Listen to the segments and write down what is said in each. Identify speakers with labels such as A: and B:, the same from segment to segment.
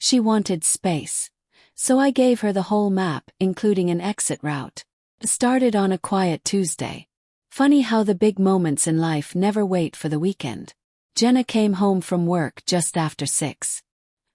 A: She wanted space. So I gave her the whole map, including an exit route. Started on a quiet Tuesday. Funny how the big moments in life never wait for the weekend. Jenna came home from work just after 6.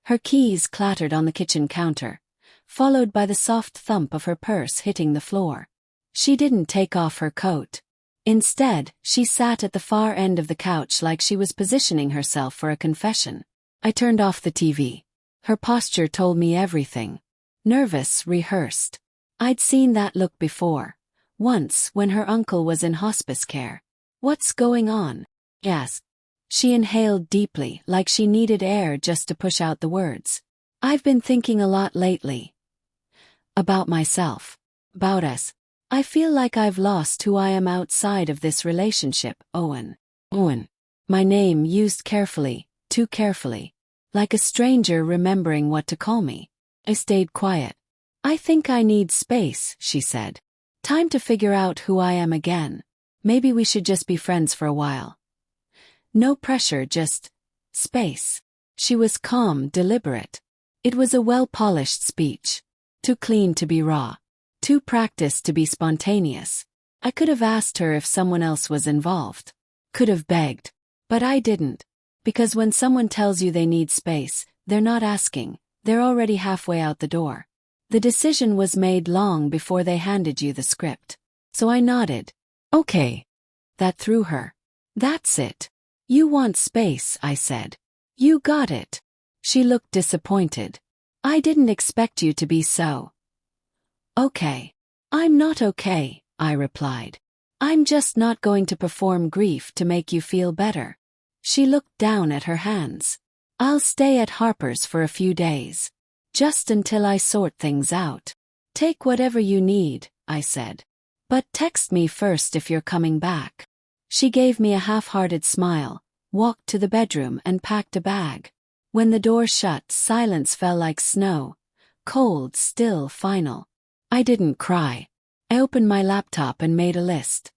A: Her keys clattered on the kitchen counter, followed by the soft thump of her purse hitting the floor. She didn't take off her coat. Instead, she sat at the far end of the couch like she was positioning herself for a confession. I turned off the TV. Her posture told me everything. Nervous, rehearsed. I'd seen that look before. Once, when her uncle was in hospice care. "What's going on?" I asked. She inhaled deeply, like she needed air just to push out the words. "I've been thinking a lot lately. About myself. About us. I feel like I've lost who I am outside of this relationship, Owen." Owen. My name used carefully, too carefully. Like a stranger remembering what to call me. I stayed quiet. "I think I need space," she said. "Time to figure out who I am again. Maybe we should just be friends for a while. No pressure, just space." She was calm, deliberate. It was a well-polished speech. Too clean to be raw. Too practiced to be spontaneous. I could have asked her if someone else was involved. Could have begged. But I didn't. Because when someone tells you they need space, they're not asking, they're already halfway out the door. The decision was made long before they handed you the script. So I nodded. "Okay." That threw her. "That's it. You want space," I said. "You got it." She looked disappointed. "I didn't expect you to be so." "Okay. I'm not okay," I replied. "I'm just not going to perform grief to make you feel better." She looked down at her hands. "I'll stay at Harper's for a few days. Just until I sort things out." "Take whatever you need," I said. "But text me first if you're coming back." She gave me a half-hearted smile, walked to the bedroom and packed a bag. When the door shut, silence fell like snow. Cold, still, final. I didn't cry. I opened my laptop and made a list.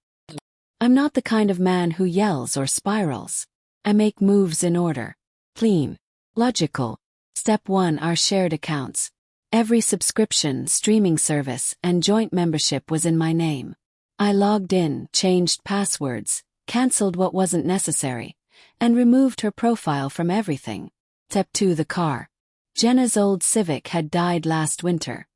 A: I'm not the kind of man who yells or spirals. I make moves in order. Clean. Logical. Step 1: our shared accounts. Every subscription, streaming service, and joint membership was in my name. I logged in, changed passwords, cancelled what wasn't necessary, and removed her profile from everything. Step 2: the car. Jenna's old Civic had died last winter,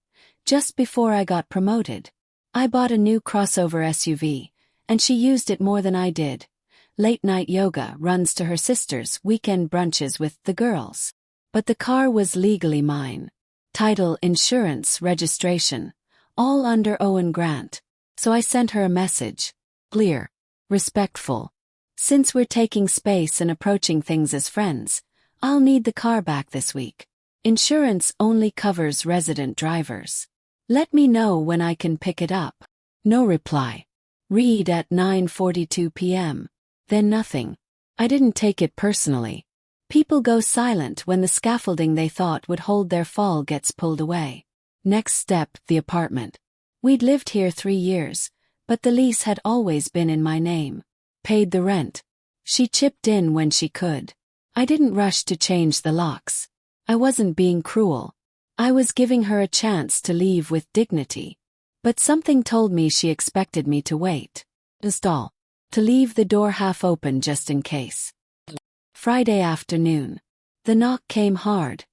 A: just before I got promoted. I bought a new crossover SUV, and she used it more than I did. Late-night yoga, runs to her sister's, weekend brunches with the girls. But the car was legally mine. Title, insurance, registration, all under Owen Grant. So I sent her a message. Clear. Respectful. "Since we're taking space and approaching things as friends, I'll need the car back this week. Insurance only covers resident drivers. Let me know when I can pick it up." No reply. Read at 9:42 p.m. Then nothing. I didn't take it personally. People go silent when the scaffolding they thought would hold their fall gets pulled away. Next step: the apartment. We'd lived here 3 years, but the lease had always been in my name. Paid the rent. She chipped in when she could. I didn't rush to change the locks. I wasn't being cruel. I was giving her a chance to leave with dignity. But something told me she expected me to wait. Install. To leave the door half open just in case. Friday afternoon. The knock came hard.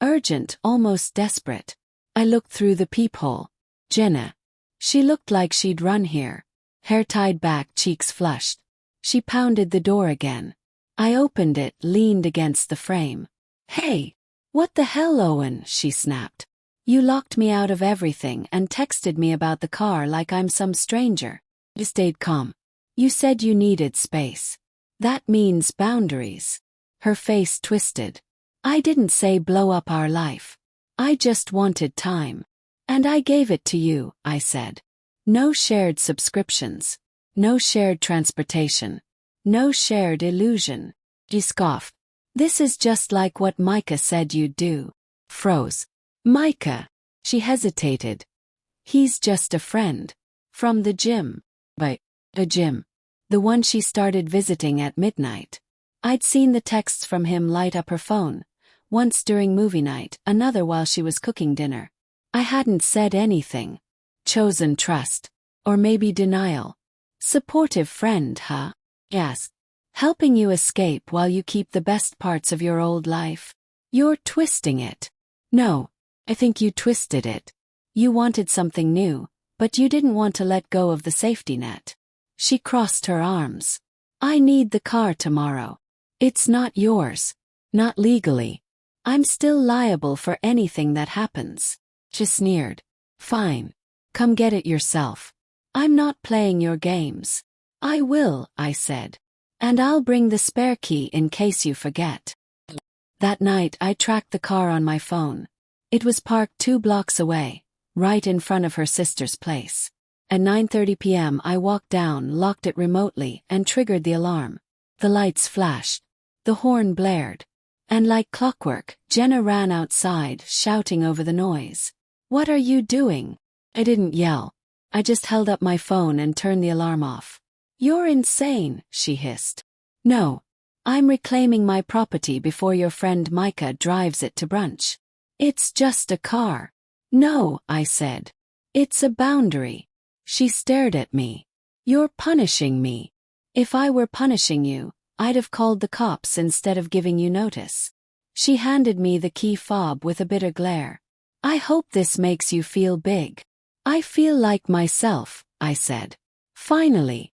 A: Urgent, almost desperate. I looked through the peephole. Jenna. She looked like she'd run here. Hair tied back, cheeks flushed. She pounded the door again. I opened it, leaned against the frame. "Hey! What the hell, Owen?" she snapped. "You locked me out of everything and texted me about the car like I'm some stranger." I stayed calm. "You said you needed space. That means boundaries." Her face twisted. "I didn't say blow up our life. I just wanted time. And I gave it to you," I said. "No shared subscriptions. No shared transportation. No shared illusion." She scoffed. "This is just like what Micah said you'd do." Froze. "Micah." She hesitated. "He's just a friend. From the gym." "But, a gym?" "The one she started visiting at midnight." I'd seen the texts from him light up her phone. once during movie night, another while she was cooking dinner. I hadn't said anything. Chosen trust. Or maybe denial. Supportive friend, huh? Yes. Helping you escape while you keep the best parts of your old life. You're twisting it. No, I think you twisted it. You wanted something new, but you didn't want to let go of the safety net. She crossed her arms. I need the car tomorrow. It's not yours. Not legally. I'm still liable for anything that happens. She sneered. Fine. Come get it yourself. I'm not playing your games. I will, I said. And I'll bring the spare key in case you forget. That night I tracked the car on my phone. It was parked 2 blocks away, right in front of her sister's place. At 9:30 p.m. I walked down, locked it remotely, and triggered the alarm. The lights flashed. The horn blared. And like clockwork, Jenna ran outside, shouting over the noise. What are you doing? I didn't yell. I just held up my phone and turned the alarm off. You're insane, she hissed. No. I'm reclaiming my property before your friend Micah drives it to brunch. It's just a car. No, I said. It's a boundary. She stared at me. You're punishing me. If I were punishing you, I'd have called the cops instead of giving you notice. She handed me the key fob with a bitter glare. I hope this makes you feel big. I feel like myself, I said. Finally.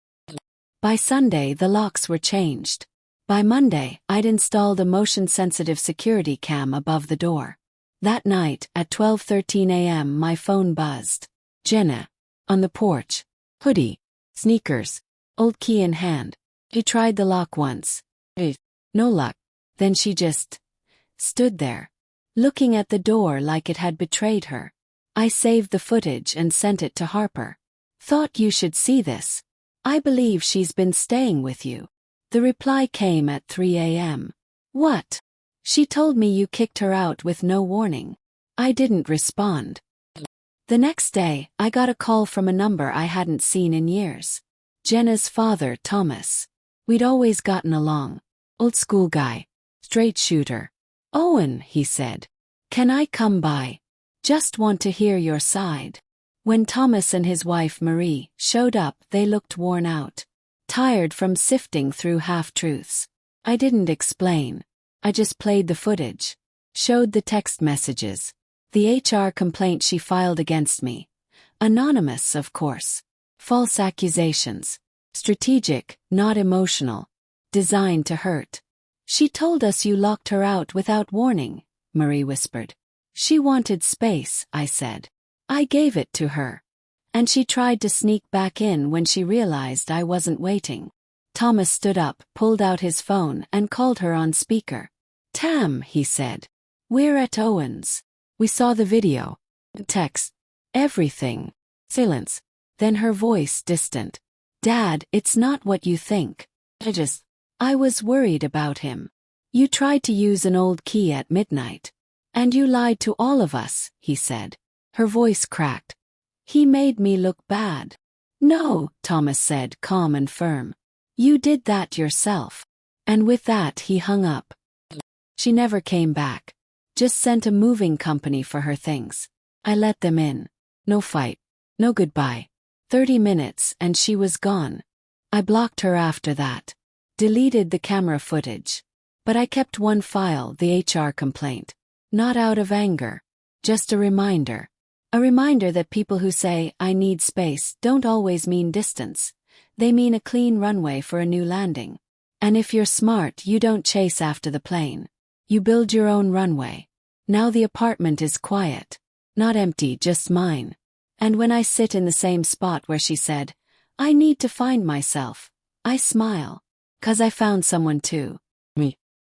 A: By Sunday the locks were changed. By Monday I'd installed a motion-sensitive security cam above the door. That night, at 12:13 a.m. my phone buzzed. Jenna. On the porch. Hoodie. Sneakers. Old key in hand. She tried the lock once. No luck. Then she just stood there, looking at the door like it had betrayed her. I saved the footage and sent it to Harper. Thought you should see this. I believe she's been staying with you. The reply came at 3 a.m. What? She told me you kicked her out with no warning. I didn't respond. The next day, I got a call from a number I hadn't seen in years. Jenna's father, Thomas. We'd always gotten along. Old school guy. Straight shooter. Owen, he said. Can I come by? Just want to hear your side. When Thomas and his wife Marie showed up, they looked worn out. Tired from sifting through half-truths. I didn't explain. I just played the footage. Showed the text messages. The HR complaint she filed against me. Anonymous, of course. False accusations. Strategic, not emotional. Designed to hurt. She told us you locked her out without warning, Marie whispered. She wanted space, I said. I gave it to her. And she tried to sneak back in when she realized I wasn't waiting. Thomas stood up, pulled out his phone, and called her on speaker. Tam, he said. We're at Owen's. We saw the video. Text. Everything. Silence. Then her voice distant. Dad, it's not what you think. I was worried about him. You tried to use an old key at midnight. And you lied to all of us, he said. Her voice cracked. He made me look bad. No, Thomas said, calm and firm. You did that yourself. And with that he hung up. She never came back. Just sent a moving company for her things. I let them in. No fight. No goodbye. 30 minutes and she was gone. I blocked her after that. Deleted the camera footage. But I kept one file, the HR complaint. Not out of anger. Just a reminder. A reminder that people who say, I need space, don't always mean distance. They mean a clean runway for a new landing. And if you're smart, you don't chase after the plane. You build your own runway. Now the apartment is quiet. Not empty, just mine. And when I sit in the same spot where she said, I need to find myself, I smile. 'Cause I found someone too. Me.